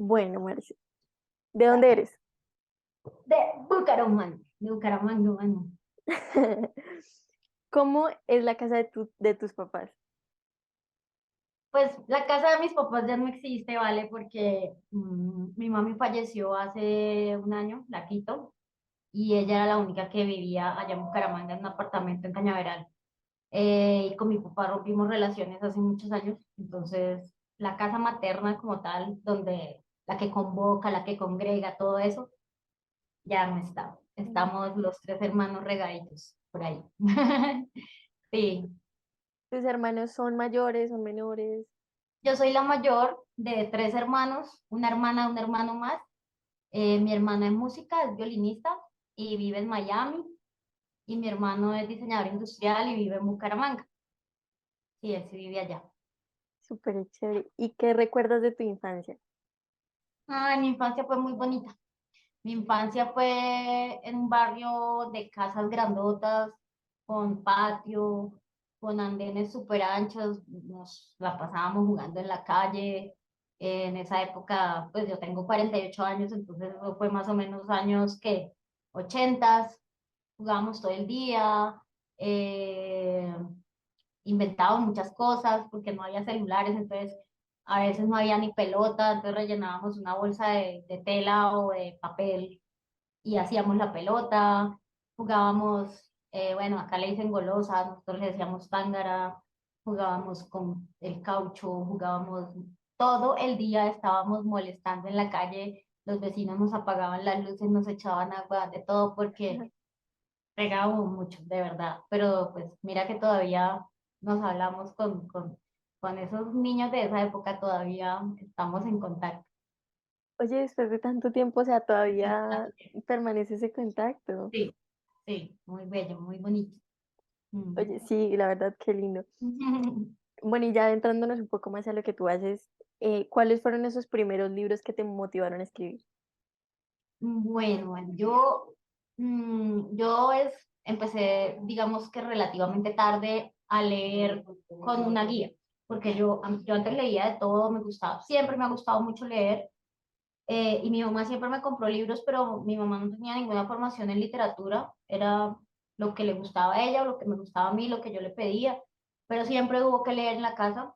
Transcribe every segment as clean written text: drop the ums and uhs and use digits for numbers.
Bueno, Marce, ¿de dónde eres? De Bucaramanga, mano. ¿Cómo es la casa de tus papás? Pues la casa de mis papás ya no existe, ¿vale? Porque mi mami falleció hace un año, la quito, y ella era la única que vivía allá en Bucaramanga en un apartamento en Cañaveral. Y con mi papá rompimos relaciones hace muchos años, entonces la casa materna como tal, donde la que convoca, la que congrega, todo eso, ya no está. Mm. Estamos los tres hermanos regaditos por ahí. Sí. ¿Tus hermanos son mayores, son menores? Yo soy la mayor de tres hermanos, una hermana, un hermano más. Mi hermana es música, es violinista y vive en Miami. Y mi hermano es diseñador industrial y vive en Bucaramanga. Sí, él sí vive allá. Súper chévere. ¿Y qué recuerdas de tu infancia? Ay, mi infancia fue muy bonita. Mi infancia fue en un barrio de casas grandotas, con patio, con andenes súper anchos. Nos la pasábamos jugando en la calle. En esa época, pues yo tengo 48 años, entonces eso fue más o menos años que 80. Jugábamos todo el día, eh, inventábamos muchas cosas porque no había celulares, entonces a veces no había ni pelota, entonces rellenábamos una bolsa de tela o de papel y hacíamos la pelota, jugábamos, bueno, acá le dicen golosa, nosotros le decíamos tángara, jugábamos con el caucho, jugábamos todo el día, estábamos molestando en la calle, los vecinos nos apagaban las luces, nos echaban agua, de todo, porque regábamos mucho, de verdad, pero pues mira que todavía nos hablamos con esos niños de esa época, todavía estamos en contacto. Oye, después de tanto tiempo, o sea, todavía permanece ese contacto. Sí, sí, muy bello, muy bonito. Mm. Oye, sí, la verdad, qué lindo. Bueno, y ya adentrándonos un poco más a lo que tú haces, ¿cuáles fueron esos primeros libros que te motivaron a escribir? Bueno, empecé, digamos que relativamente tarde a leer con una guía, porque yo antes leía de todo, me gustaba, siempre me ha gustado mucho leer, y mi mamá siempre me compró libros, pero mi mamá no tenía ninguna formación en literatura, era lo que le gustaba a ella o lo que me gustaba a mí, lo que yo le pedía, pero siempre hubo que leer en la casa.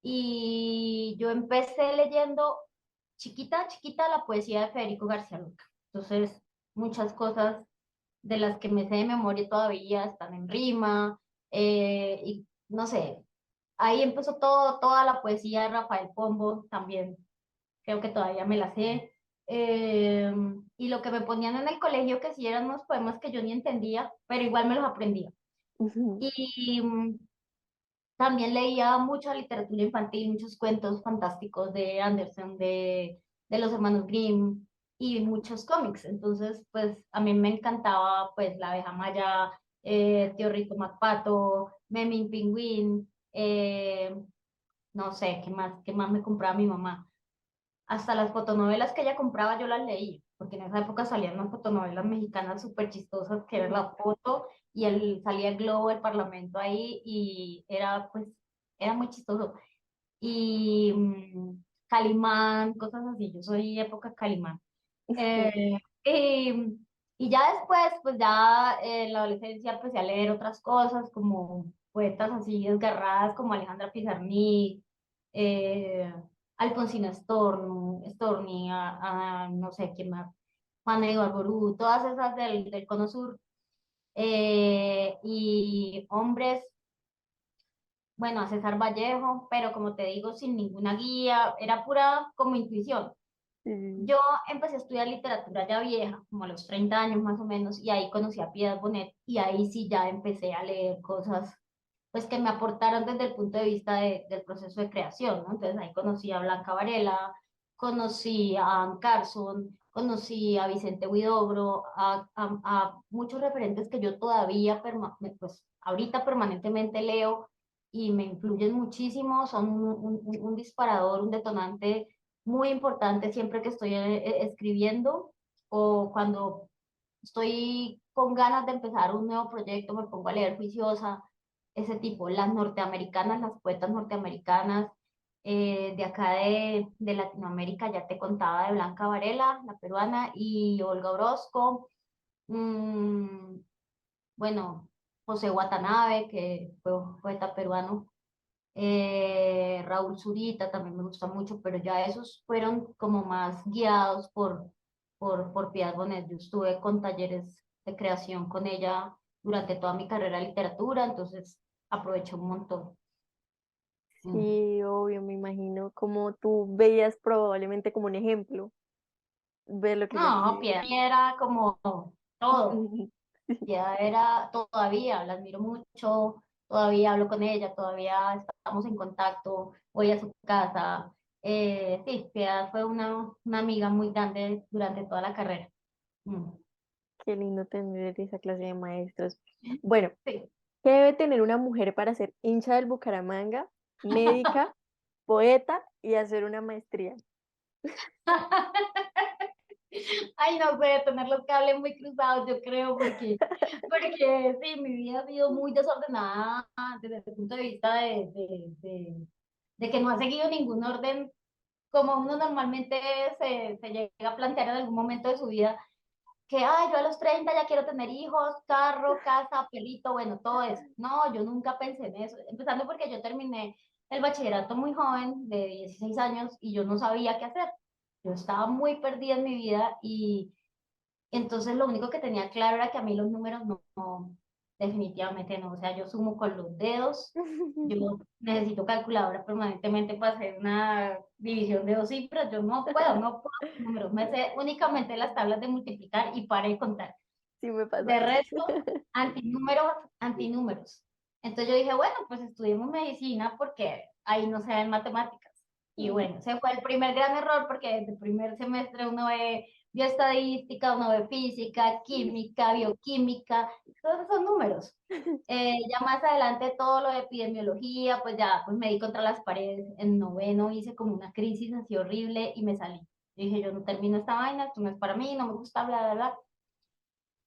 Y yo empecé leyendo chiquita, chiquita la poesía de Federico García Lorca. Entonces, muchas cosas de las que me sé de memoria todavía están en rima, y no sé, ahí empezó todo, toda la poesía de Rafael Pombo también, creo que todavía me la sé. Eh, y lo que me ponían en el colegio, que sí eran unos poemas que yo ni entendía, pero igual me los aprendía. Ujú. Y también leía mucha literatura infantil, muchos cuentos fantásticos de Andersen, de los hermanos Grimm y muchos cómics. Entonces, pues a mí me encantaba pues La abeja Maya, Tío Rico McPato, Memín Pingüín, no sé, qué más me compraba mi mamá. Hasta las fotonovelas que ella compraba yo las leí, porque en esa época salían unas fotonovelas mexicanas súper chistosas, que era la foto y salía el globo del parlamento ahí y era pues, era muy chistoso. Y Calimán, cosas así, yo soy época Calimán. Eh, y, y ya después, pues ya en la adolescencia empecé a leer otras cosas como poetas así desgarradas como Alejandra Pizarnik, eh, Alfonsina Storni, no sé quién más, Juan Eduardo Ború, todas esas del Cono Sur. Y hombres, bueno, a César Vallejo, pero como te digo, sin ninguna guía, era pura como intuición. Sí. Yo empecé a estudiar literatura ya vieja, como a los 30 años más o menos, y ahí conocí a Piedad Bonet, y ahí sí ya empecé a leer cosas pues que me aportaron desde el punto de vista del proceso de creación, ¿no? Entonces ahí conocí a Blanca Varela, conocí a Anne Carson, conocí a Vicente Huidobro, a muchos referentes que yo todavía, pues ahorita permanentemente leo y me influyen muchísimo, son un disparador, un detonante muy importante siempre que estoy escribiendo o cuando estoy con ganas de empezar un nuevo proyecto, me pongo a leer juiciosa, ese tipo, las norteamericanas, las poetas norteamericanas, de acá de Latinoamérica, ya te contaba de Blanca Varela, la peruana, y Olga Orozco, mm, bueno, José Watanabe, que fue un poeta peruano, Raúl Zurita también me gusta mucho, pero ya esos fueron como más guiados por Piedad Bonet. Yo estuve con talleres de creación con ella durante toda mi carrera de literatura, entonces aproveché un montón. Mm. Sí, obvio, me imagino como tú veías probablemente como un ejemplo, ver lo que ella No, escribía. Piedad era como todo. Ya era, todavía la admiro mucho, todavía hablo con ella, todavía estamos en contacto, voy a su casa. Sí, Piedad fue una amiga muy grande durante toda la carrera. Mm. Qué lindo tener esa clase de maestros. Bueno, Sí. ¿qué debe tener una mujer para ser hincha del Bucaramanga, médica, poeta y hacer una maestría? Ay, no sé, tener los cables muy cruzados, yo creo, porque sí, mi vida ha sido muy desordenada desde el punto de vista de que no ha seguido ningún orden como uno normalmente se llega a plantear en algún momento de su vida, que, ay, yo a los 30 ya quiero tener hijos, carro, casa, pelito, bueno, todo eso. No, yo nunca pensé en eso, empezando porque yo terminé el bachillerato muy joven, de 16 años, y yo no sabía qué hacer. Yo estaba muy perdida en mi vida y entonces lo único que tenía claro era que a mí los números definitivamente no. O sea, yo sumo con los dedos, yo necesito calculadora permanentemente para hacer una división de dos cifras, yo no puedo con números, me sé únicamente las tablas de multiplicar y para y contar. Sí me pasa De eso. resto, antinúmeros, antinúmeros. Entonces yo dije, bueno, pues estudiemos medicina porque ahí no se ven matemáticas. Y bueno, se fue el primer gran error porque desde el primer semestre uno ve bioestadística, uno ve física, química, bioquímica, todos son números. Ya más adelante todo lo de epidemiología, pues ya pues me di contra las paredes. En noveno hice como una crisis así horrible y me salí. Dije, yo no termino esta vaina, esto no es para mí, no me gusta, bla, bla, bla.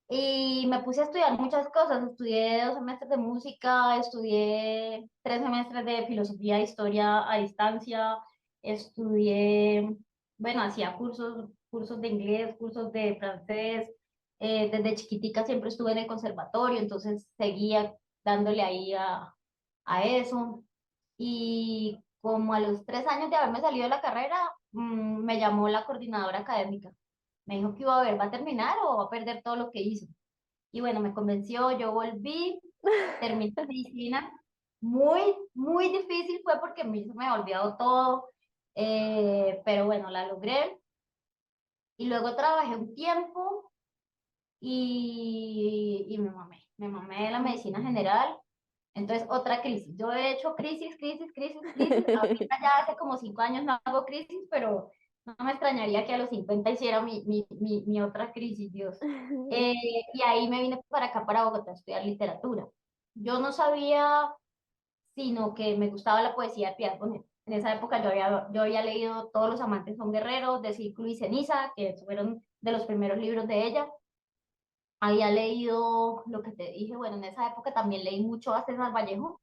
Y me puse a estudiar muchas cosas. Estudié 2 semestres de música, estudié 3 semestres de filosofía e historia a distancia, estudié, bueno, hacía cursos de inglés, cursos de francés. Desde chiquitica siempre estuve en el conservatorio, entonces seguía dándole ahí a eso. Y como a los 3 años de haberme salido de la carrera, me llamó la coordinadora académica. Me dijo que iba a ver, ¿va a terminar o va a perder todo lo que hizo? Y bueno, me convenció, yo volví, terminé medicina. Muy, muy difícil fue porque a mí se me había olvidado todo, pero bueno, la logré. Y luego trabajé un tiempo y me mamé de la medicina general. Entonces, otra crisis. Yo he hecho crisis, crisis, crisis, crisis. Ahorita ya hace como 5 años no hago crisis, pero no me extrañaría que a los 50 hiciera mi otra crisis, Dios. Eh, y ahí me vine para acá, para Bogotá, a estudiar literatura. Yo no sabía, sino que me gustaba la poesía de Piedad Bonet. En esa época yo había leído Todos los amantes son guerreros, de Círculo y Ceniza, que fueron de los primeros libros de ella. Había leído lo que te dije, bueno, en esa época también leí mucho a César Vallejo.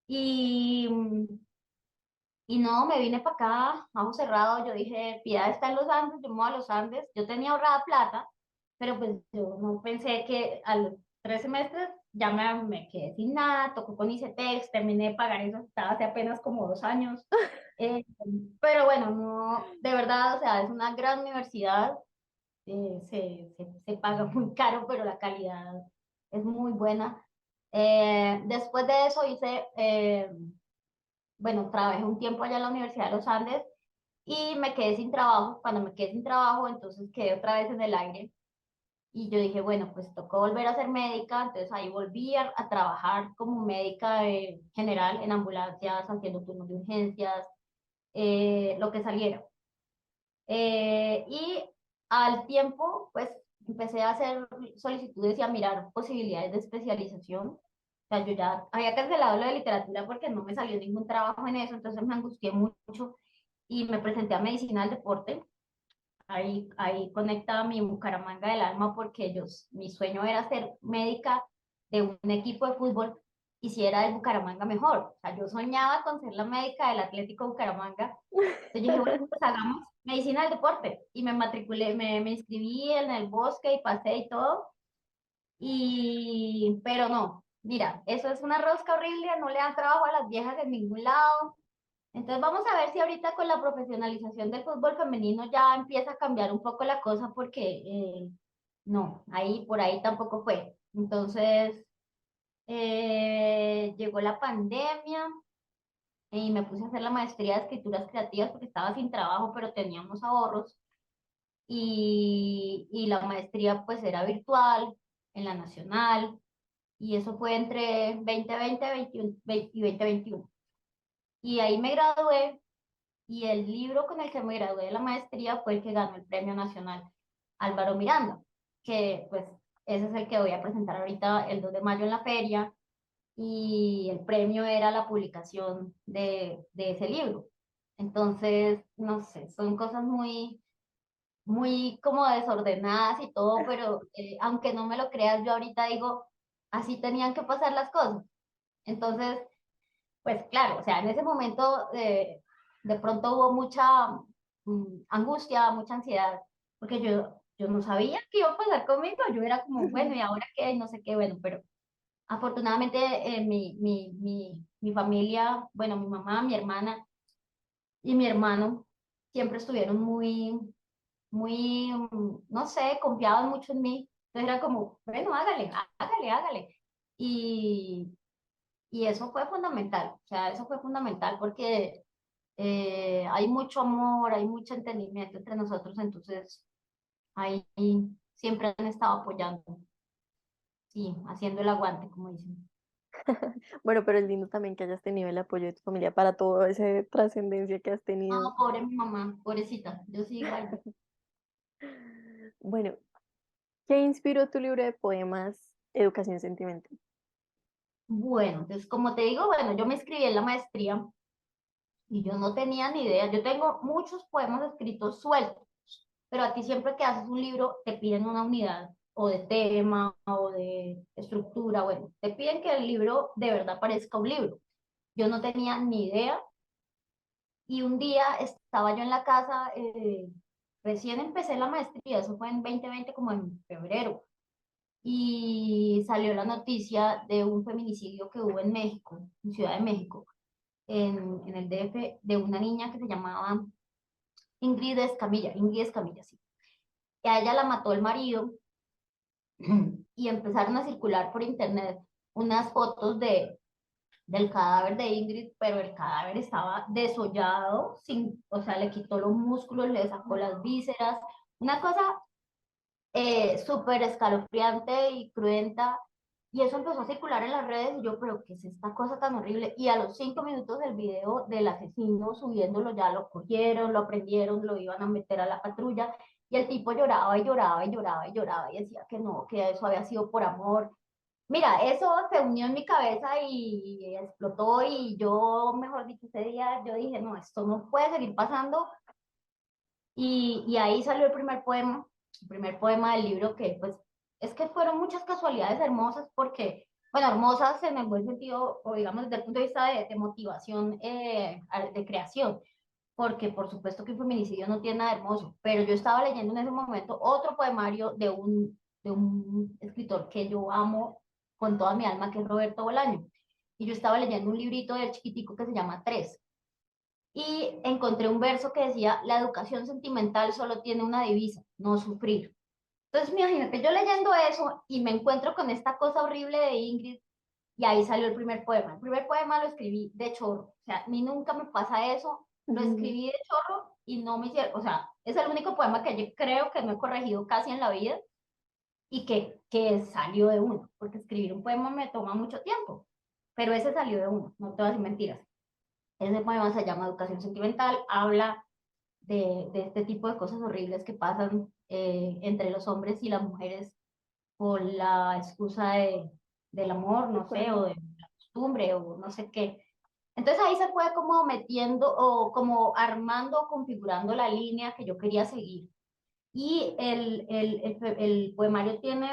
Y, y no, me vine para acá, ojos cerrados, yo dije, Piedad está en los Andes, yo me voy a los Andes, yo tenía ahorrada plata, pero pues yo no pensé que a los 3 semestres ya me quedé sin nada, tocó con ICETEX, terminé de pagar eso, estaba hace apenas como 2 años. Eh, pero bueno, no, de verdad, o sea, es una gran universidad, se paga muy caro, pero la calidad es muy buena. Después de eso bueno, trabajé un tiempo allá en la Universidad de los Andes y me quedé sin trabajo. Cuando me quedé sin trabajo, entonces quedé otra vez en el aire y yo dije, bueno, pues tocó volver a ser médica, entonces ahí volví a trabajar como médica general en ambulancias, haciendo turnos de urgencias, lo que saliera. Y al tiempo, pues empecé a hacer solicitudes y a mirar posibilidades de especialización. O sea, yo ya había cancelado lo de literatura porque no me salió ningún trabajo en eso, entonces me angustié mucho y me presenté a medicina del deporte. Ahí conectaba mi Bucaramanga del alma porque mi sueño era ser médica de un equipo de fútbol hiciera el Bucaramanga mejor. O sea, yo soñaba con ser la médica del Atlético Bucaramanga. Entonces yo dije, bueno, pues hagamos medicina del deporte. Y me matriculé, me inscribí en el Bosque y pasé y todo. Pero no, mira, eso es una rosca horrible, no le dan trabajo a las viejas en ningún lado. Entonces vamos a ver si ahorita con la profesionalización del fútbol femenino ya empieza a cambiar un poco la cosa porque no, ahí por ahí tampoco fue. Entonces llegó la pandemia y me puse a hacer la maestría de escrituras creativas porque estaba sin trabajo, pero teníamos ahorros y la maestría pues era virtual en la nacional y eso fue entre 2020 y 2021. Y ahí me gradué y el libro con el que me gradué de la maestría fue el que ganó el Premio Nacional Álvaro Miranda, que pues ese es el que voy a presentar ahorita el 2 de mayo en la feria y el premio era la publicación de ese libro. Entonces, no sé, son cosas muy como desordenadas y todo, pero aunque no me lo creas, yo ahorita digo, así tenían que pasar las cosas. Entonces, pues claro, o sea, en ese momento de pronto hubo mucha angustia, mucha ansiedad, porque yo no sabía qué iba a pasar conmigo, yo era como, bueno, ¿y ahora qué? No sé qué, bueno, pero afortunadamente mi familia, bueno, mi mamá, mi hermana y mi hermano siempre estuvieron no sé, confiaban mucho en mí. Entonces era como, bueno, hágale, hágale, hágale. Y, y eso fue fundamental, o sea, eso fue fundamental porque hay mucho amor, hay mucho entendimiento entre nosotros, entonces ahí siempre han estado apoyando, sí, haciendo el aguante, como dicen. Bueno, pero es lindo también que hayas tenido el apoyo de tu familia para toda esa trascendencia que has No, tenido. pobre mi mamá, pobrecita, yo sí igual. Bueno, ¿qué inspiró tu libro de poemas Educación Sentimental? Bueno, entonces como te digo, bueno, yo me inscribí en la maestría y yo no tenía ni idea, yo tengo muchos poemas escritos sueltos, pero a ti siempre que haces un libro te piden una unidad o de tema o de estructura, bueno, te piden que el libro de verdad parezca un libro. Yo no tenía ni idea y un día estaba yo en la casa, recién empecé la maestría, eso fue en 2020 como en febrero, y salió la noticia de un feminicidio que hubo en México, en Ciudad de México, en el DF, de una niña que se llamaba Ingrid Escamilla, sí. Y a ella la mató el marido y empezaron a circular por internet unas fotos del cadáver de Ingrid, pero el cadáver estaba desollado, o sea, le quitó los músculos, le sacó las vísceras, una cosa súper escalofriante y cruenta. Y eso empezó a circular en las redes y yo, pero ¿qué es esta cosa tan horrible? Y a los 5 minutos del video del asesino subiéndolo ya lo cogieron, lo prendieron, lo iban a meter a la patrulla y el tipo lloraba y lloraba y lloraba y lloraba y decía que no, que eso había sido por amor. Mira, eso se unió en mi cabeza y explotó y yo, mejor dicho, ese día yo dije, no, esto no puede seguir pasando y ahí salió el primer poema del libro que pues es que fueron muchas casualidades hermosas porque, bueno, hermosas en el buen sentido o digamos desde el punto de vista de motivación, de creación, porque por supuesto que un feminicidio no tiene nada de hermoso, pero yo estaba leyendo en ese momento otro poemario de un escritor que yo amo con toda mi alma, que es Roberto Bolaño. Y yo estaba leyendo un librito del chiquitico que se llama Tres. Y encontré un verso que decía, la educación sentimental solo tiene una divisa, no sufrir. Entonces, imagínate, yo leyendo eso y me encuentro con esta cosa horrible de Ingrid y ahí salió el primer poema. El primer poema lo escribí de chorro, o sea, a mí nunca me pasa eso, lo Ujú. escribí de chorro y no me hicieron, o sea, es el único poema que yo creo que no he corregido casi en la vida y que salió de uno, porque escribir un poema me toma mucho tiempo, pero ese salió de uno, no te voy a decir mentiras. Ese poema se llama Educación Sentimental, habla de este tipo de cosas horribles que pasan entre los hombres y las mujeres por la excusa del amor, De no sé, acuerdo. o de la costumbre, o no sé qué. Entonces ahí se fue como metiendo o como armando o configurando la línea que yo quería seguir. Y el poemario tiene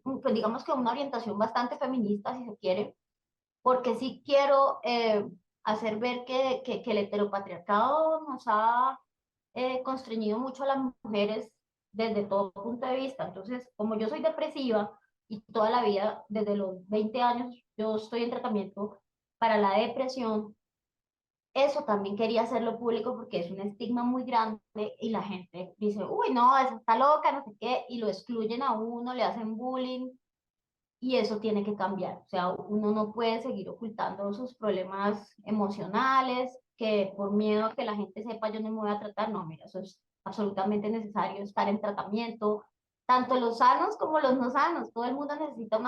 pues digamos que una orientación bastante feminista, si se quiere, porque sí quiero hacer ver que el heteropatriarcado nos ha constreñido mucho a las mujeres desde todo punto de vista. Entonces, como yo soy depresiva y toda la vida, desde los 20 años, yo estoy en tratamiento para la depresión, eso también quería hacerlo público porque es un estigma muy grande y la gente dice, uy, no, esa está loca, no sé qué, y lo excluyen a uno, le hacen bullying y eso tiene que cambiar. O sea, uno no puede seguir ocultando sus problemas emocionales, que por miedo a que la gente sepa yo no me voy a tratar. No, mira, eso es absolutamente necesario estar en tratamiento, tanto los sanos como los no sanos. Todo el mundo necesita un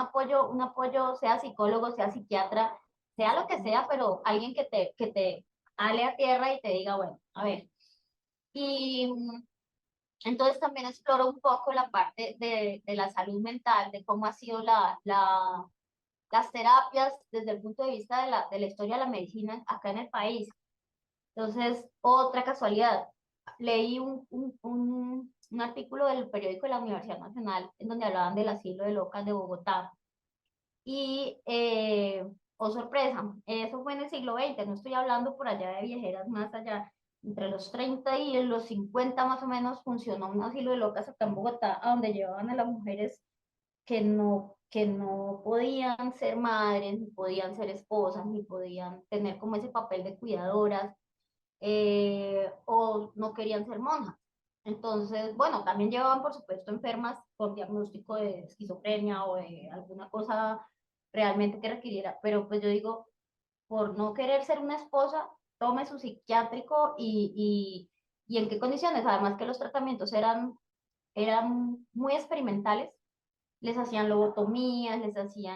apoyo, sea psicólogo, sea psiquiatra, sea lo que sea, pero alguien que te ale a tierra y te diga, bueno, a ver. Y entonces también exploro un poco la parte de la salud mental, de cómo ha sido las terapias desde el punto de vista de la historia de la medicina acá en el país. Entonces, otra casualidad, leí un artículo del periódico de la Universidad Nacional en donde hablaban del asilo de locas de Bogotá. Y, oh sorpresa, eso fue en el siglo XX, no estoy hablando por allá de viejeras más allá, entre los 30 y los 50 más o menos funcionó un asilo de locas acá en Bogotá, a donde llevaban a las mujeres que no podían ser madres, ni podían ser esposas, ni podían tener como ese papel de cuidadoras, o no querían ser monjas. Entonces, bueno, también llevaban, por supuesto, enfermas con diagnóstico de esquizofrenia o de alguna cosa realmente que requiriera, pero pues yo digo, por no querer ser una esposa, tome su psiquiátrico y en qué condiciones, además que los tratamientos eran muy experimentales, les hacían lobotomías,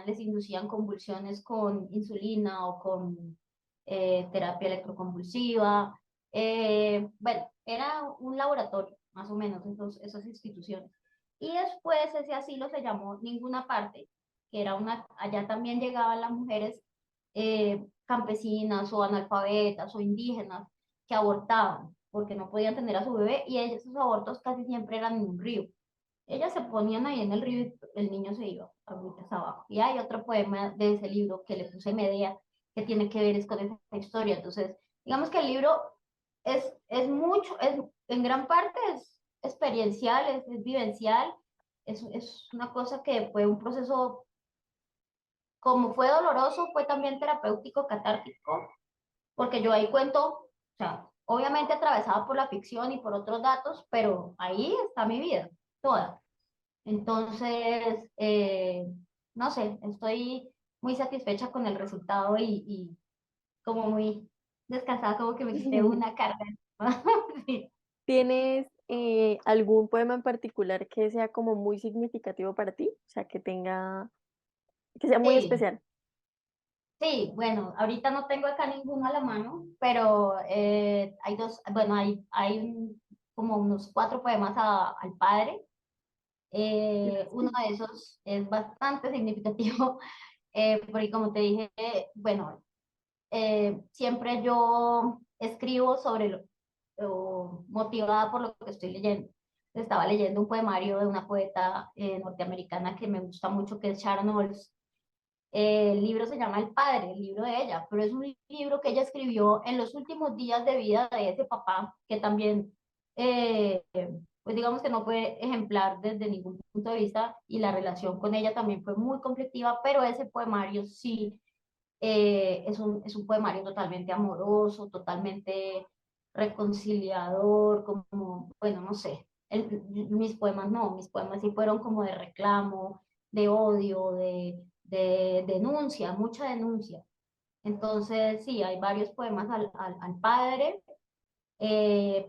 les inducían convulsiones con insulina o con terapia electroconvulsiva. Bueno, era un laboratorio, más o menos, esas instituciones. Y después ese asilo se llamó Ninguna Parte, que era allá también llegaban las mujeres campesinas o analfabetas o indígenas que abortaban porque no podían tener a su bebé y esos abortos casi siempre eran en un río. Ellas se ponían ahí en el río y el niño se iba aguitas abajo. Y hay otro poema de ese libro que le puse Medea, que tiene que ver es con esa historia. Entonces, digamos que el libro es mucho, en gran parte es experiencial, es vivencial, es una cosa que fue un proceso, como fue doloroso, fue también terapéutico, catártico, porque yo ahí cuento, o sea, obviamente atravesada por la ficción y por otros datos, pero ahí está mi vida, toda. Entonces, no sé, estoy muy satisfecha con el resultado y como muy descansada, como que me quité una carga. Sí. ¿Tienes algún poema en particular que sea como muy significativo para ti? O sea, que sea muy Sí, especial. sí, bueno, ahorita no tengo acá ninguno a la mano, pero hay dos, bueno, como unos cuatro poemas al padre. Uno de esos es bastante significativo, porque como te dije, bueno, siempre yo escribo o motivada por lo que estoy leyendo. Estaba leyendo un poemario de una poeta norteamericana que me gusta mucho, que es Sharon Olds. El libro se llama El Padre, el libro de ella, pero es un libro que ella escribió en los últimos días de vida de ese papá, que también, pues digamos que no fue ejemplar desde ningún punto de vista y la relación con ella también fue muy conflictiva, pero ese poemario sí es un poemario totalmente amoroso, totalmente reconciliador, como, bueno, no sé, mis poemas no, mis poemas sí fueron como de reclamo, de odio, de denuncia, mucha denuncia. Entonces, sí, hay varios poemas al padre,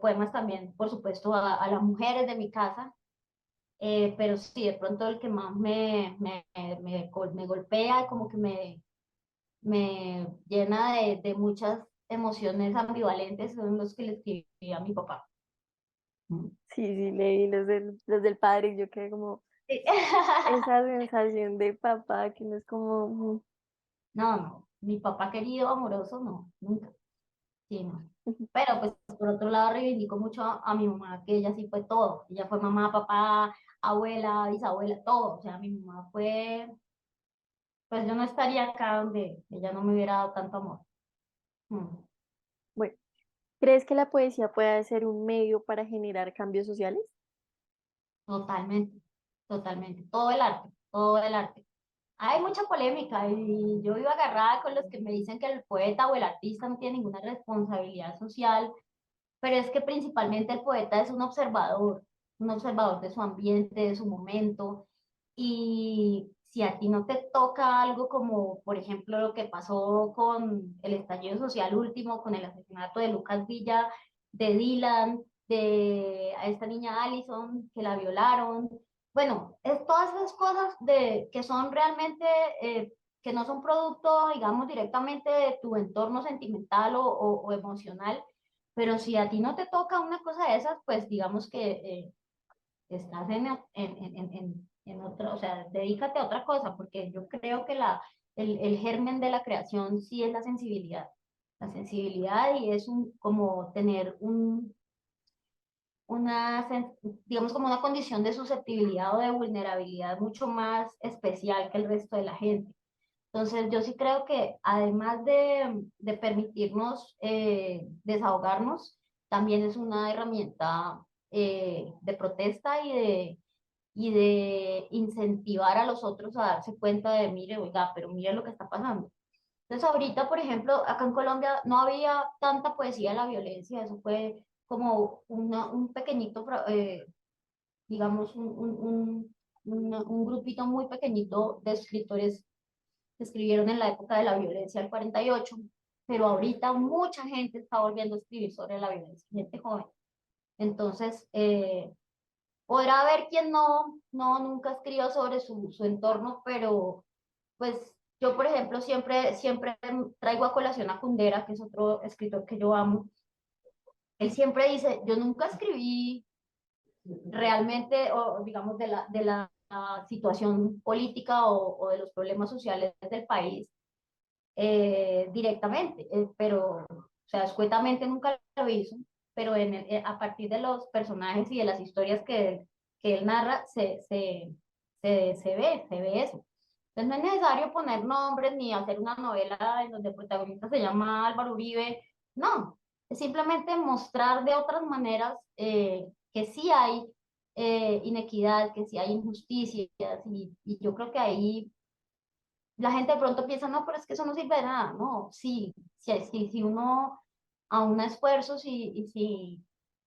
poemas también, por supuesto, a las mujeres de mi casa, pero sí, de pronto el que más me golpea, como que me llena de muchas emociones ambivalentes, son los que le escribí a mi papá. Mm. Sí, sí, leí los del padre y yo quedé como Sí. esa sensación de papá que no es como, No, no, mi papá querido, amoroso, no, nunca. Sí, no. Pero pues por otro lado reivindico mucho a mi mamá, que ella sí fue todo. Ella fue mamá, papá, abuela, bisabuela, todo. O sea, mi mamá fue pues yo no estaría acá donde ella no me hubiera dado tanto amor. Mm, Bueno, ¿crees que la poesía puede ser un medio para generar cambios sociales? totalmente, totalmente. Todo el arte, todo el arte. Hay mucha polémica y yo vivo agarrada con los que me dicen que el poeta o el artista no tiene ninguna responsabilidad social, pero es que principalmente el poeta es un observador de su ambiente, de su momento, y si a ti no te toca algo como, por ejemplo, lo que pasó con el estallido social último, con el asesinato de Lucas Villa, de Dylan, de a esta niña Allison, que la violaron, bueno, es todas esas cosas que son realmente, que no son producto, digamos, directamente de tu entorno sentimental o emocional, pero si a ti no te toca una cosa de esas, pues digamos que estás en otra, o sea, dedícate a otra cosa, porque yo creo que el germen de la creación sí es la sensibilidad y es como tener una, digamos, como una condición de susceptibilidad o de vulnerabilidad mucho más especial que el resto de la gente. Entonces, yo sí creo que además de permitirnos desahogarnos, también es una herramienta de protesta y de incentivar a los otros a darse cuenta de, mire, oiga, pero mire lo que está pasando. Entonces, ahorita, por ejemplo, acá en Colombia no había tanta poesía de la violencia, eso fue como un pequeñito, digamos, un grupito muy pequeñito de escritores que escribieron en la época de la violencia del 48, pero ahorita mucha gente está volviendo a escribir sobre la violencia, gente joven. Entonces, podrá haber quien nunca escriba sobre su entorno, pero pues yo, por ejemplo, siempre traigo a colación a Kundera, que es otro escritor que yo amo. Él siempre dice, yo nunca escribí realmente, o digamos, de la situación política o de los problemas sociales del país directamente, pero, o sea, escuetamente nunca lo hizo, pero a partir de los personajes y de las historias que él narra, se ve eso. Entonces no es necesario poner nombres ni hacer una novela en donde el protagonista se llama Álvaro Uribe, no, es simplemente mostrar de otras maneras que sí hay inequidad, que sí hay injusticias, y yo creo que ahí la gente de pronto piensa, no, pero es que eso no sirve de nada. No, sí, si uno aúna esfuerzos y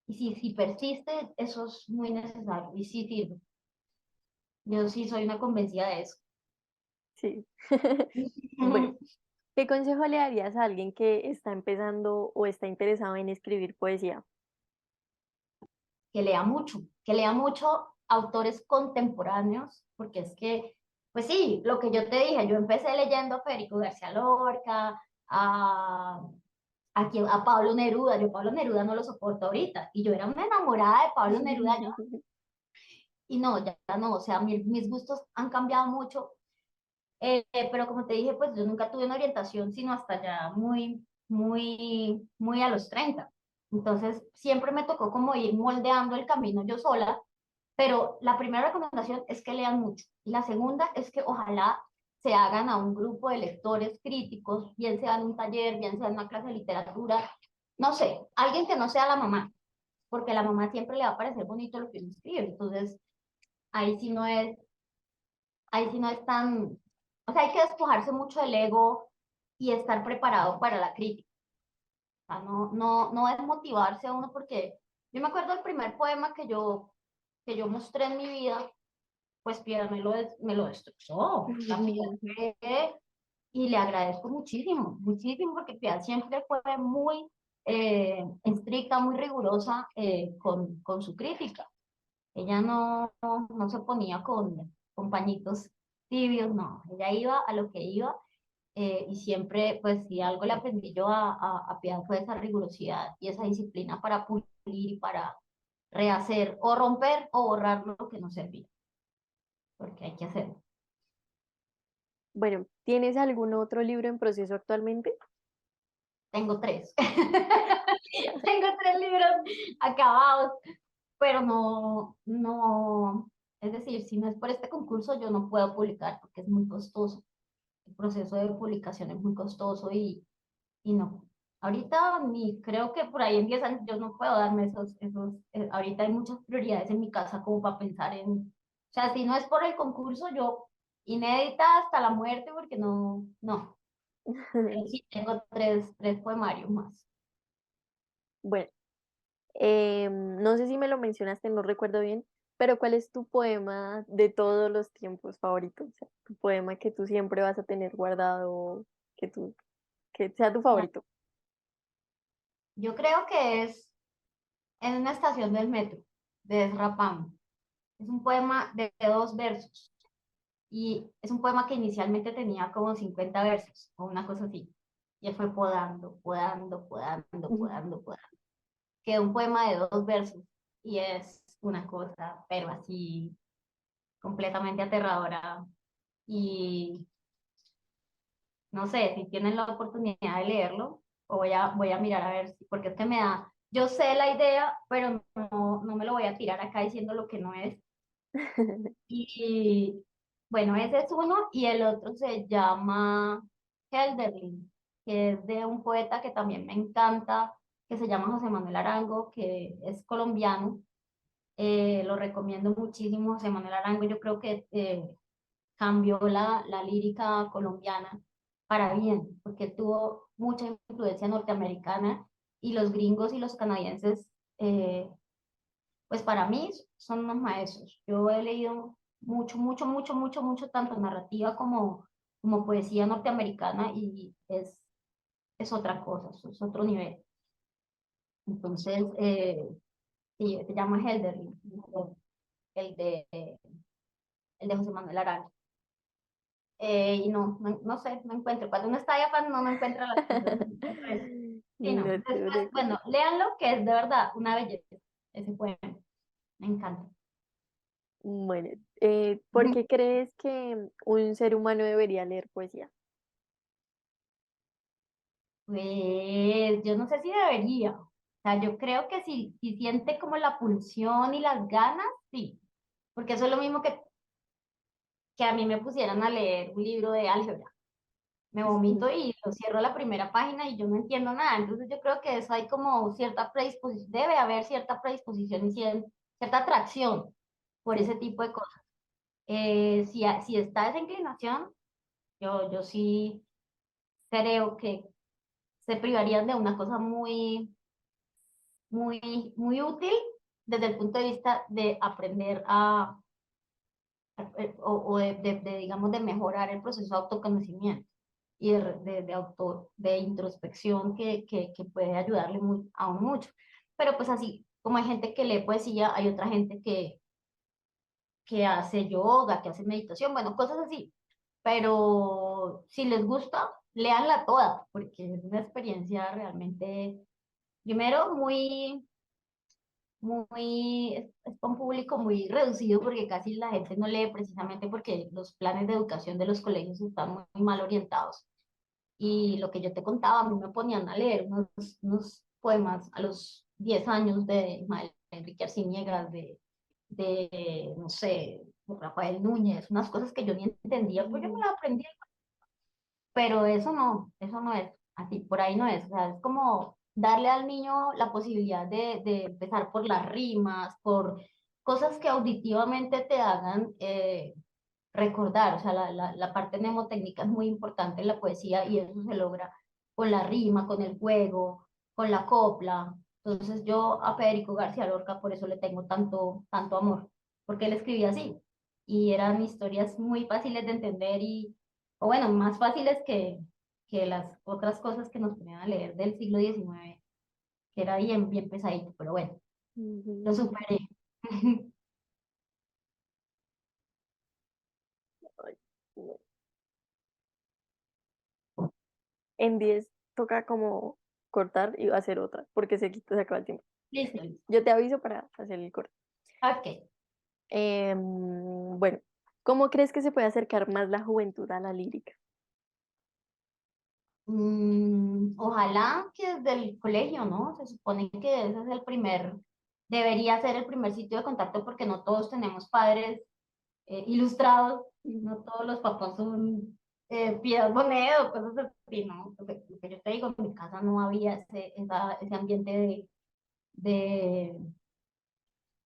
si persiste, eso es muy necesario y sí sirve. Yo sí soy una convencida de eso. Sí. Bueno, ¿qué consejo le darías a alguien que está empezando o está interesado en escribir poesía? Que lea mucho autores contemporáneos, porque es que, pues sí, lo que yo te dije, yo empecé leyendo a Federico García Lorca, a Pablo Neruda. Yo Pablo Neruda no lo soporto ahorita, y yo era una enamorada de Pablo Neruda, y no, ya no, o sea, mis gustos han cambiado mucho, pero como te dije, pues yo nunca tuve una orientación, sino hasta ya muy a los 30. Entonces, siempre me tocó como ir moldeando el camino yo sola, pero la primera recomendación es que lean mucho. Y la segunda es que ojalá se hagan a un grupo de lectores críticos, bien sea en un taller, bien sea en una clase de literatura, no sé, alguien que no sea la mamá, porque a la mamá siempre le va a parecer bonito lo que uno escribe. Entonces, ahí sí no es, ahí sí no es tan, o sea, hay que despojarse mucho del ego y estar preparado para la crítica. O sea, no es motivarse a uno porque yo me acuerdo del primer poema que yo mostré en mi vida, pues Piedra me lo destrozó. La Piedad y le agradezco muchísimo, muchísimo, porque Piedad siempre fue muy estricta, muy rigurosa con su crítica. Ella no se ponía con pañitos tibios, no, ella iba a lo que iba, y siempre, pues si algo le aprendí yo a Piedad fue esa rigurosidad y esa disciplina para pulir y para rehacer o romper o borrar lo que no servía, porque hay que hacerlo. Bueno, ¿tienes algún otro libro en proceso actualmente? Tengo tres. Tengo tres libros acabados, pero no, es decir, si no es por este concurso, yo no puedo publicar porque es muy costoso. el proceso de publicación es muy costoso y no. Ahorita ni creo que por ahí en 10 años yo no puedo darme ahorita hay muchas prioridades en mi casa como para pensar o sea, si no es por el concurso, yo inédita hasta la muerte porque no. Pero sí, tengo tres poemarios más. Bueno, no sé si me lo mencionaste, no recuerdo bien, pero ¿cuál es tu poema de todos los tiempos favorito? O sea, tu poema que tú siempre vas a tener guardado, que sea tu Mira, favorito. yo creo que es en una estación del metro de Ezra Pound. Es un poema de 2 versos y es un poema que inicialmente tenía como 50 versos o una cosa así. Y él fue podando. Quedó un poema de 2 versos y es una cosa, pero así completamente aterradora. Y no sé, si tienen la oportunidad de leerlo, o voy a mirar a ver, porque es que me da, yo sé la idea, pero no me lo voy a tirar acá diciendo lo que no es. Y bueno, ese es uno, y el otro se llama Helderlin, que es de un poeta que también me encanta, que se llama José Manuel Arango, que es colombiano. Lo recomiendo muchísimo, José Manuel Arango. Yo creo que cambió la lírica colombiana para bien, porque tuvo mucha influencia norteamericana y los gringos y los canadienses, pues para mí son unos maestros. Yo he leído mucho, tanto narrativa como poesía norteamericana y es otra cosa, es otro nivel. Entonces, sí, se llama Helderlin, el de, el de José Manuel Arango. Y no sé, no encuentro. Cuando uno está allá, no encuentra las cosas. Entonces, sí, no. No te Después, preocupes. bueno, léanlo, que es de verdad una belleza ese poema. Me encanta. Bueno, ¿por qué crees que un ser humano debería leer poesía? Pues yo no sé si debería. O sea, yo creo que si siente como la pulsión y las ganas, sí. Porque eso es lo mismo que a mí me pusieran a leer un libro de álgebra. Me vomito y lo cierro a la primera página y yo no entiendo nada. Entonces yo creo que eso hay como cierta predisposición, debe haber cierta predisposición y cierta atracción por ese Sí. tipo de cosas. Si está esa inclinación, yo sí creo que se privarían de una cosa muy útil desde el punto de vista de aprender digamos, de mejorar el proceso de autoconocimiento y de introspección que puede ayudarle a uno mucho. Pero pues así como hay gente que lee poesía, hay otra gente que hace yoga, que hace meditación, bueno, cosas así. Pero si les gusta, léanla toda, porque es una experiencia realmente, primero, es para un público muy reducido porque casi la gente no lee precisamente porque los planes de educación de los colegios están muy mal orientados. Y lo que yo te contaba, a mí me ponían a leer unos poemas a los 10 años de Ismael Enrique Arciniegas, no sé, de Rafael Núñez, unas cosas que yo ni entendía, pues yo me Mm. las aprendí, pero eso no es, así, por ahí no es, o sea, es como darle al niño la posibilidad de empezar por las rimas, por cosas que auditivamente te hagan recordar, o sea, la parte mnemotécnica es muy importante en la poesía y eso se logra con la rima, con el juego, con la copla. Entonces yo a Federico García Lorca por eso le tengo tanto amor, porque él escribía así y eran historias muy fáciles de entender o bueno, más fáciles que las otras cosas que nos ponían a leer del siglo XIX, que era bien pesadito, pero bueno, lo Ujú. superé. Ay, no. En 10 toca como cortar y hacer otra, porque se acaba el tiempo. Listo, listo. Yo te aviso para hacer el corte. Ok. Bueno, ¿cómo crees que se puede acercar más la juventud a la lírica? Ojalá que desde el colegio, ¿no? Se supone que ese es debería ser el primer sitio de contacto porque no todos tenemos padres ilustrados, no todos los papás son Piedad Bonedo, cosas así, ¿no? Lo que yo te digo, en mi casa no había ese ambiente de,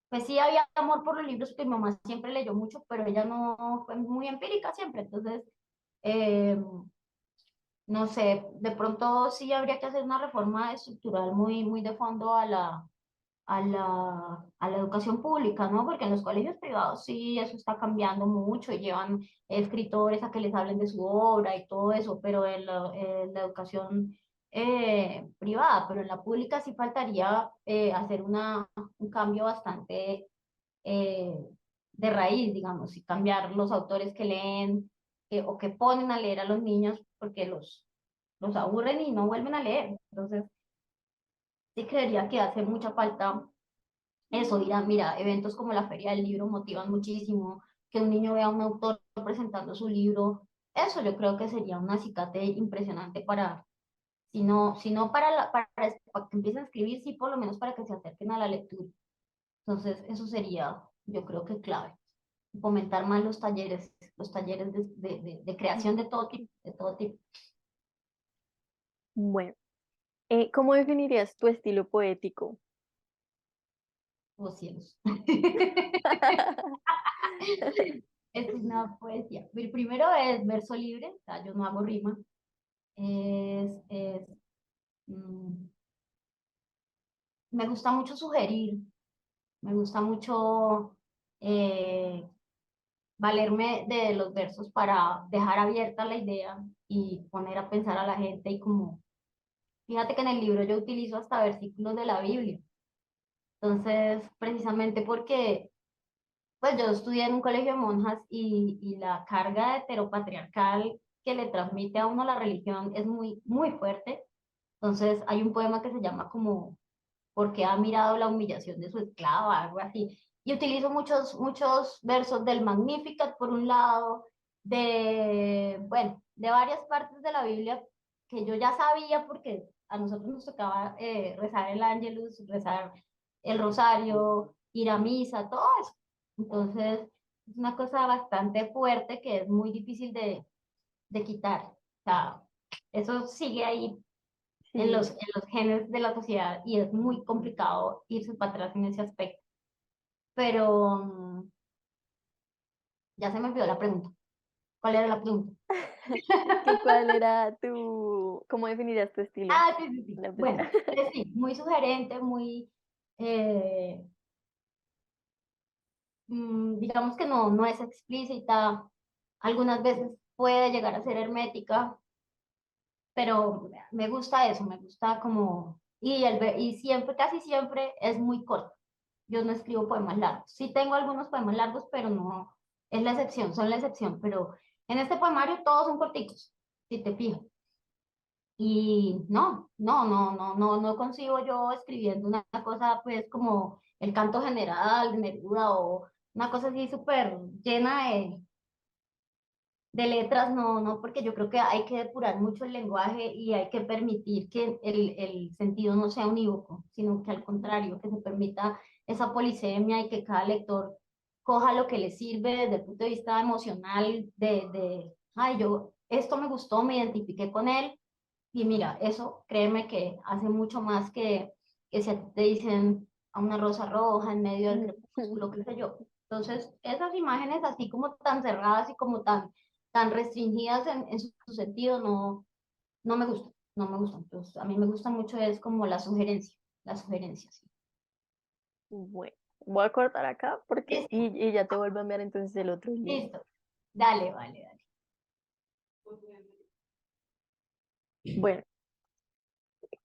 pues sí había amor por los libros, porque mi mamá siempre leyó mucho, pero ella no fue muy empírica siempre, entonces, eh, no sé, de pronto sí habría que hacer una reforma estructural muy, muy de fondo a la educación pública, ¿no? Porque en los colegios privados sí, eso está cambiando mucho y llevan escritores a que les hablen de su obra y todo eso, pero en la educación privada, pero en la pública sí faltaría hacer un cambio bastante eh, de raíz, digamos, y cambiar los autores que leen o que ponen a leer a los niños porque los aburren y no vuelven a leer. Entonces, sí creería que hace mucha falta eso, dirá, mira, eventos como la Feria del Libro motivan muchísimo, que un niño vea a un autor presentando su libro, eso yo creo que sería un acicate impresionante para, si no para que empiecen a escribir, sí, por lo menos para que se acerquen a la lectura. Entonces, eso sería, yo creo que clave, fomentar más los talleres de creación de todo tipo, de todo tipo. Bueno, ¿cómo definirías tu estilo poético? Oh, cielos. Es una poesía. El primero es verso libre, o sea, yo no hago rima. Es mm, me gusta mucho sugerir, me gusta mucho eh, valerme de los versos para dejar abierta la idea y poner a pensar a la gente y como, fíjate que en el libro yo utilizo hasta versículos de la Biblia. Entonces, precisamente porque pues yo estudié en un colegio de monjas y la carga heteropatriarcal que le transmite a uno la religión es muy, muy fuerte. Entonces, hay un poema que se llama como porque ha mirado la humillación de su esclava, algo así. Y utilizo muchos, muchos versos del Magnificat por un lado, bueno, de varias partes de la Biblia que yo ya sabía porque a nosotros nos tocaba rezar el Ángelus, rezar el rosario, ir a misa, todo eso. Entonces, es una cosa bastante fuerte que es muy difícil de quitar. O sea, eso sigue ahí en Sí, los genes de la sociedad y es muy complicado irse para atrás en ese aspecto. Pero ya se me olvidó la pregunta. ¿Cuál era la pregunta? ¿qué cuál era cómo definirías tu estilo? Ah, sí, sí, sí. No, pues, Bueno, sí, muy sugerente, muy, eh, digamos que no es explícita. Algunas veces puede llegar a ser hermética, pero me gusta eso, me gusta como, y siempre, casi siempre es muy corto. Yo no escribo poemas largos. Sí tengo algunos poemas largos, pero no, es la excepción, son la excepción. Pero en este poemario todos son corticos, si te fijas. Y no consigo yo escribiendo una cosa pues como el canto general de Neruda o una cosa así súper llena de letras, no, porque yo creo que hay que depurar mucho el lenguaje y hay que permitir que el sentido no sea unívoco, sino que al contrario, que se permita esa polisemia y que cada lector coja lo que le sirve desde el punto de vista emocional, ay, esto me gustó, me identifiqué con él, y mira, eso créeme que hace mucho más que si a ti te dicen a una rosa roja en medio del crepúsculo, qué sé yo. Entonces, esas imágenes así como tan cerradas y como tan restringidas en su sentido, no me gustan, no me gustan. Entonces, a mí me gusta mucho es como la sugerencia, sí. bueno, voy a cortar acá porque, Listo, y ya te vuelvo a enviar entonces el otro libro. listo. Dale, vale, dale. Bueno,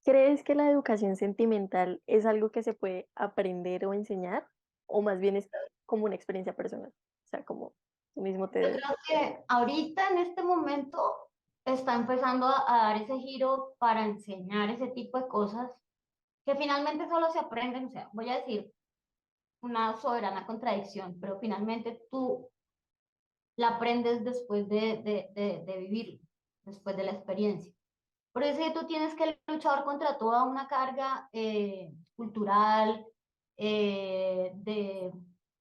¿crees que la educación sentimental es algo que se puede aprender o enseñar? ¿O más bien es como una experiencia personal? O sea, como tú mismo Yo te... creo que ahorita en este momento está empezando a dar ese giro para enseñar ese tipo de cosas que finalmente solo se aprenden, o sea, voy a decir una soberana contradicción, pero finalmente tú la aprendes después de vivirlo, después de la experiencia. Por eso tú tienes que luchar contra toda una carga cultural,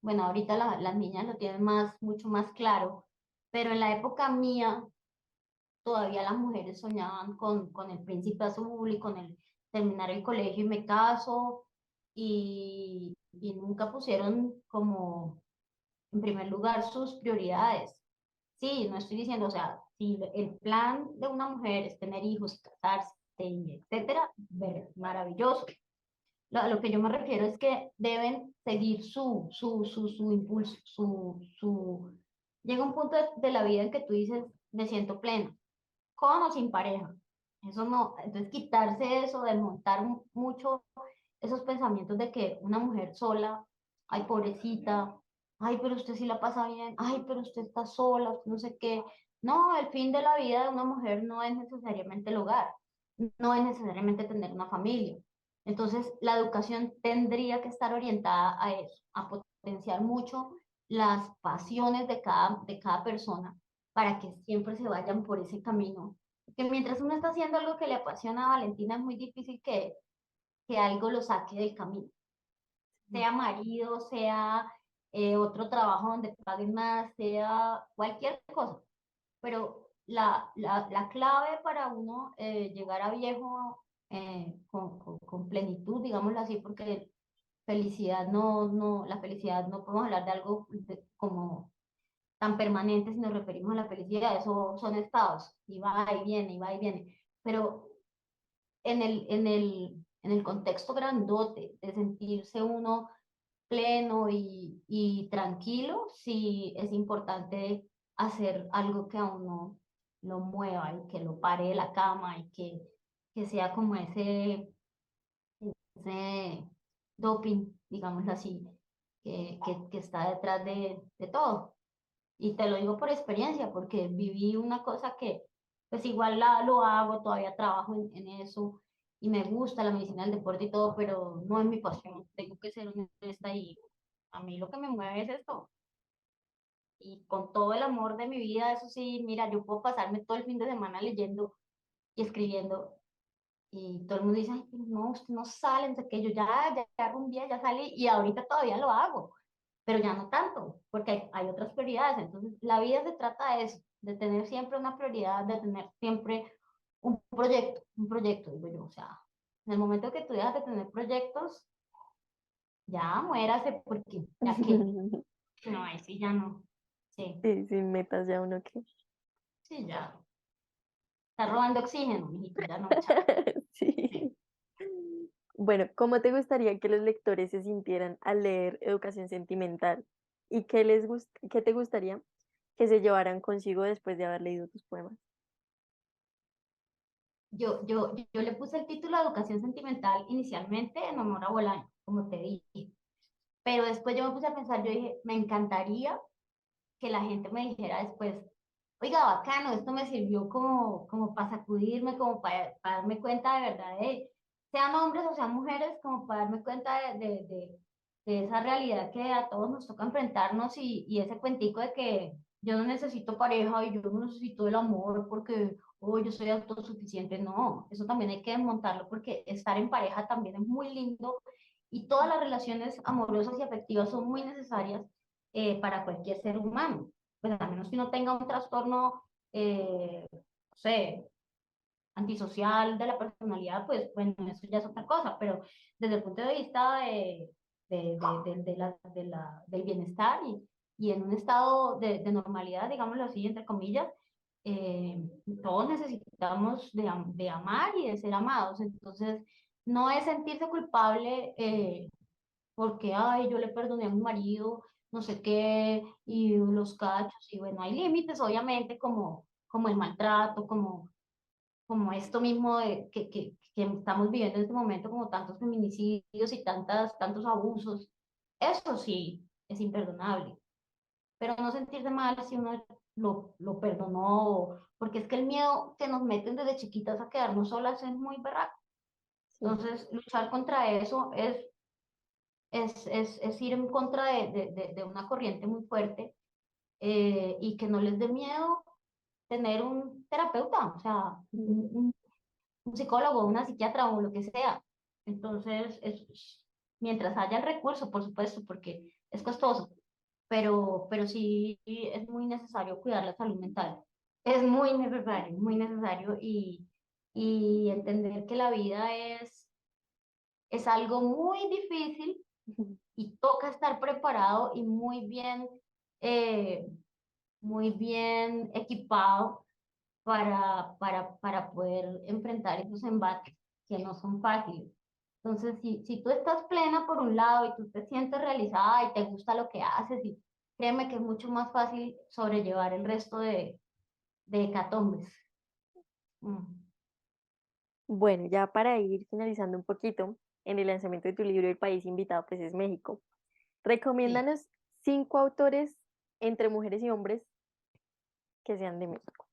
bueno, ahorita las niñas lo tienen mucho más claro, pero en la época mía todavía las mujeres soñaban con el príncipe azul y con el terminar el colegio y me caso, y nunca pusieron como en primer lugar sus prioridades. Sí, no estoy diciendo, o sea, si el plan de una mujer es tener hijos, casarse, y etcétera, maravilloso. A lo que yo me refiero es que deben seguir su impulso, Llega un punto de la vida en que tú dices, me siento plena, con o sin pareja. Eso no, entonces quitarse eso, desmontar mucho esos pensamientos de que una mujer sola, ay, pobrecita, ay, pero usted sí la pasa bien, ay, pero usted está sola, usted no sé qué. No, el fin de la vida de una mujer no es necesariamente el hogar, no es necesariamente tener una familia. Entonces, la educación tendría que estar orientada a eso, a potenciar mucho las pasiones de cada persona para que siempre se vayan por ese camino. Que mientras uno está haciendo algo que le apasiona a Valentina, es muy difícil que algo lo saque del camino, sea marido, sea otro trabajo donde paguen más, sea cualquier cosa. Pero la clave para uno llegar a viejo con plenitud, digámoslo así, porque felicidad la felicidad no podemos hablar de algo como tan permanente si nos referimos a la felicidad, eso son estados, y va y viene, y va y viene. Pero en el contexto grandote de sentirse uno pleno y tranquilo, sí es importante hacer algo que a uno lo mueva y que lo pare de la cama y que sea como ese doping, digámoslo así, que está detrás de todo. Y te lo digo por experiencia, porque viví una cosa que pues igual lo hago, todavía trabajo en eso y me gusta la medicina del deporte y todo, pero no es mi pasión, tengo que ser honesta y a mí lo que me mueve es esto. Y con todo el amor de mi vida, eso sí, mira, yo puedo pasarme todo el fin de semana leyendo y escribiendo y todo el mundo dice, ay, pero no, usted no sale, no sé qué, yo ya rumbié, ya salí y ahorita todavía lo hago, pero ya no tanto, porque hay otras prioridades. Entonces, la vida se trata de eso, de tener siempre una prioridad, de tener siempre un proyecto, digo yo, o sea, en el momento que tú dejas de tener proyectos, ya muérase, porque ya que, no, ahí sí ya no, sí, Sí, sin metas ya uno que. sí, ya, está robando oxígeno, mijito, ya no, chao. Sí. Sí. Bueno, ¿cómo te gustaría que los lectores se sintieran al leer Educación Sentimental? ¿Y qué te gustaría que se llevaran consigo después de haber leído tus poemas? Yo le puse el título de Educación Sentimental inicialmente en honor a Bolaño, como te dije, pero después yo me puse a pensar, yo dije, me encantaría que la gente me dijera después, oiga, bacano, esto me sirvió como para sacudirme, como para darme cuenta de verdad, sean hombres o sean mujeres, como para darme cuenta de esa realidad que a todos nos toca enfrentarnos y ese cuentico de que yo no necesito pareja y yo no necesito el amor porque oh, yo soy autosuficiente. No, eso también hay que desmontarlo porque estar en pareja también es muy lindo y todas las relaciones amorosas y afectivas son muy necesarias para cualquier ser humano. Pues a menos que no tenga un trastorno, no sé, antisocial de la personalidad, pues bueno, eso ya es otra cosa, pero desde el punto de vista del bienestar y en un estado de normalidad, digámoslo así, entre comillas, eh, todos necesitamos de amar y de ser amados. Entonces, no es sentirse culpable porque, ay, yo le perdoné a mi marido, no sé qué, y los cachos, y bueno, hay límites, obviamente, como el maltrato, como esto mismo que estamos viviendo en este momento, como tantos feminicidios y tantos abusos. Eso sí es imperdonable, pero no sentirse mal si uno lo perdonó, porque es que el miedo que nos meten desde chiquitas a quedarnos solas es muy berraco. Sí. Entonces, luchar contra eso es ir en contra de una corriente muy fuerte y que no les dé miedo tener un terapeuta, o sea, un psicólogo, una psiquiatra o lo que sea. Entonces, mientras haya el recurso, por supuesto, porque es costoso, pero sí es muy necesario cuidar la salud mental. Es muy necesario y entender que la vida es algo muy difícil y toca estar preparado y eh, muy bien equipado para poder enfrentar esos embates que no son fáciles. Entonces, si tú estás plena por un lado y tú te sientes realizada y te gusta lo que haces, y créeme que es mucho más fácil sobrellevar el resto de hecatombes. Mm, Bueno, ya para ir finalizando un poquito, en el lanzamiento de tu libro, el país invitado pues es México. sí. Recomiéndanos 5 autores entre mujeres y hombres que sean de México.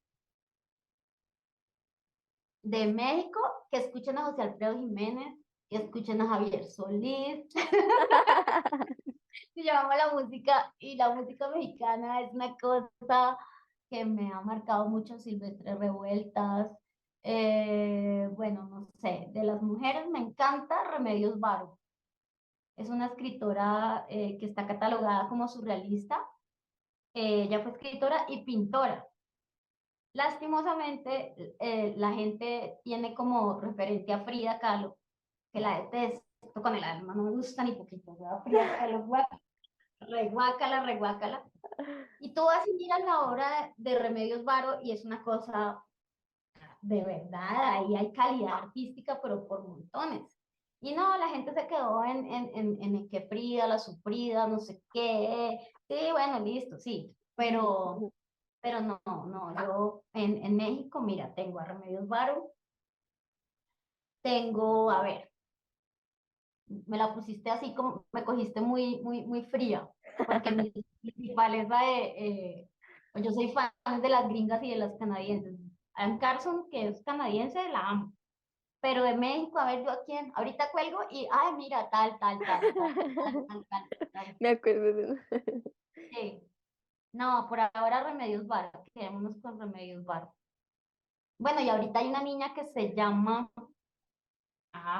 De México, que escuchen a José Alfredo Jiménez, que escuchen a Javier Solís. Yo amo la música y la música mexicana es una cosa que me ha marcado mucho. Silvestre Revueltas. Bueno, no sé, de las mujeres me encanta Remedios Varo. Es una escritora que está catalogada como surrealista. Ella fue escritora y pintora. Lastimosamente, la gente tiene como referente a Frida Kahlo, que la detesto con el alma, no me gusta ni poquito. Frida Kahlo, reguácala, reguácala. Y tú vas y miras la obra de Remedios Varo y es una cosa de verdad, ahí hay calidad artística, pero por montones. Y no, la gente se quedó en que Frida, la sufrida, no sé qué. Sí, bueno, listo, sí, pero no, no, yo en México, mira, tengo a Remedios Varo, tengo, a ver, me la pusiste así como, me cogiste muy fría, porque mi principal es la pues yo soy fan de las gringas y de las canadienses. Ann Carson, que es canadiense, la amo. Pero de México, a ver, yo a quién, ahorita cuelgo y, ay, mira, tal. Me acuerdo de uno. Sí. No, por ahora Remedios Varo, quedémonos con Remedios Varo. Bueno, y ahorita hay una niña que se llama,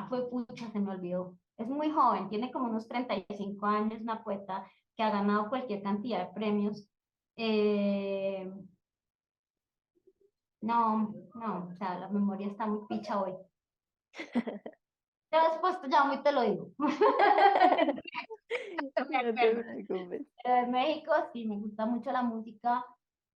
fue pucha, se me olvidó. Es muy joven, tiene como unos 35 años, una poeta que ha ganado cualquier cantidad de premios. Eh, no, o sea, la memoria está muy picha hoy. Ya después te llamo y te lo digo. No me No te acuerdo. preocupes. Pero de México sí, me gusta mucho la música,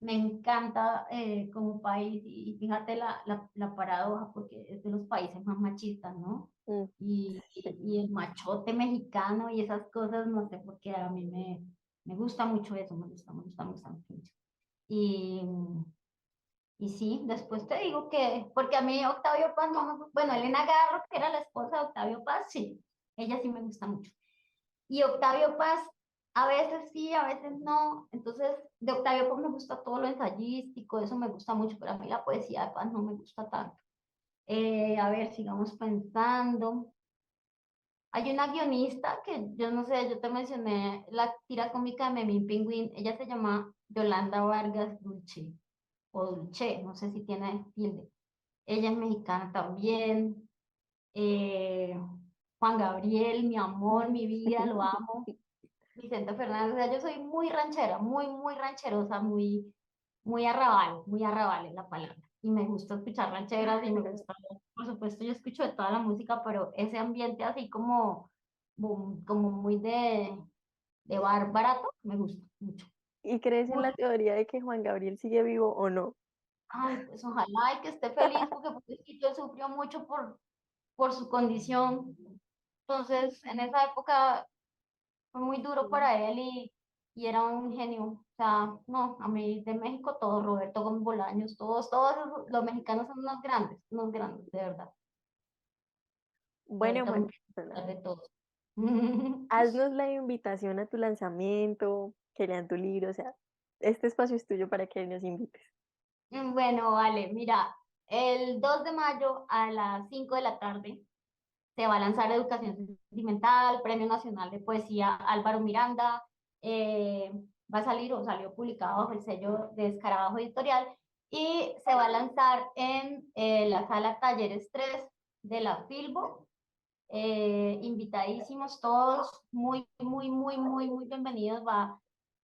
me encanta como país y fíjate la paradoja porque es de los países más machistas, ¿no? Mm, Y el machote mexicano y esas cosas, no sé por qué a mí me gusta mucho eso, me gusta mucho. Y, y sí, después te digo que, porque a mí Octavio Paz no me gusta, bueno, Elena Garro, que era la esposa de Octavio Paz, sí, ella sí me gusta mucho. Y Octavio Paz, a veces sí, a veces no. Entonces, de Octavio Paz me gusta todo lo ensayístico, eso me gusta mucho, pero a mí la poesía de Paz no me gusta tanto. A ver, sigamos pensando. Hay una guionista que yo no sé, yo te mencioné la tira cómica de Memín Pingüín, ella se llama Yolanda Vargas Dulce, o Dulce, no sé si tiene tilde. Ella es mexicana también. Eh, Juan Gabriel, mi amor, mi vida, lo amo. Vicente Fernández, o sea, yo soy muy ranchera, muy rancherosa, muy arrabal es la palabra. Y me gusta escuchar rancheras y me gusta, por supuesto, yo escucho de toda la música, pero ese ambiente así como muy de bar barato, me gusta mucho, ¿Y crees en mucho. la teoría de que Juan Gabriel sigue vivo o no? Ay, pues ojalá y que esté feliz porque pobrecito sufrió mucho por su condición. Entonces, en esa época fue muy duro Mm. para él y era un genio. O sea, no, a mí de México todo, Roberto Gómez Bolaños, todos los mexicanos son unos grandes, de verdad. Y Bueno, ahorita me Mariana, de todos. haznos la invitación a tu lanzamiento, que lean tu libro, o sea, este espacio es tuyo para que nos invites. Bueno, vale, mira, el 2 de mayo a las 5 de la tarde se va a lanzar Educación Sentimental, Premio Nacional de Poesía Álvaro Miranda. eh, Va a salir o salió publicado bajo el sello de Escarabajo Editorial y se va a lanzar en la sala Talleres 3 de la Filbo. Invitadísimos todos, muy bienvenidos.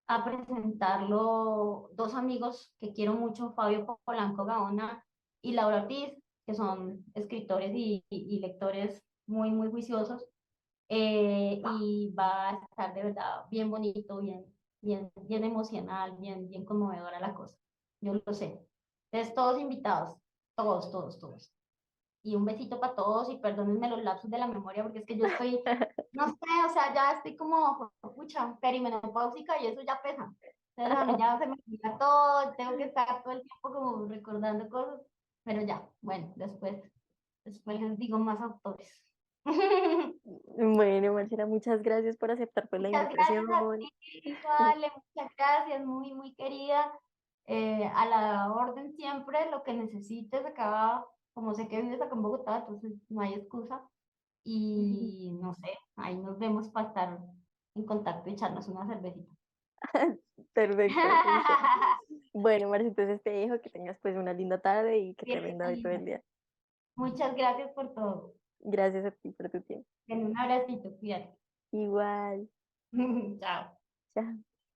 a presentarlo dos amigos que quiero mucho, Fabio Polanco Gaona y Laura Ortiz, que son escritores y lectores muy, muy juiciosos. Y va a estar de verdad bien bonito, bien emocional, bien conmovedora la cosa. Yo lo sé. Entonces, todos invitados, todos. Y un besito para todos y perdónenme los lapsos de la memoria porque es que yo estoy, no sé, o sea, ya estoy como, pucha, perimenopáusica y eso ya pesa. Entonces a mí ya se me olvida todo, tengo que estar todo el tiempo como recordando cosas, pero ya, bueno, después les digo más autores. Bueno, Marcela, muchas gracias por aceptar pues la Muchas gracias a invitación. ti, vale, muchas gracias, muy, muy querida. A la orden siempre, lo que necesites acá, como sé que vives acá en Bogotá, entonces no hay excusa. Y no sé, ahí nos vemos para estar en contacto y echarnos una cervecita. Perfecto, listo. Bueno, Marcela, entonces te dejo que tengas pues una linda tarde y que te Bien, rinda hoy todo linda. el día. Muchas gracias por todo. Gracias a ti por tu tiempo. En un abracito, cuídate. Igual. Chao. Chao.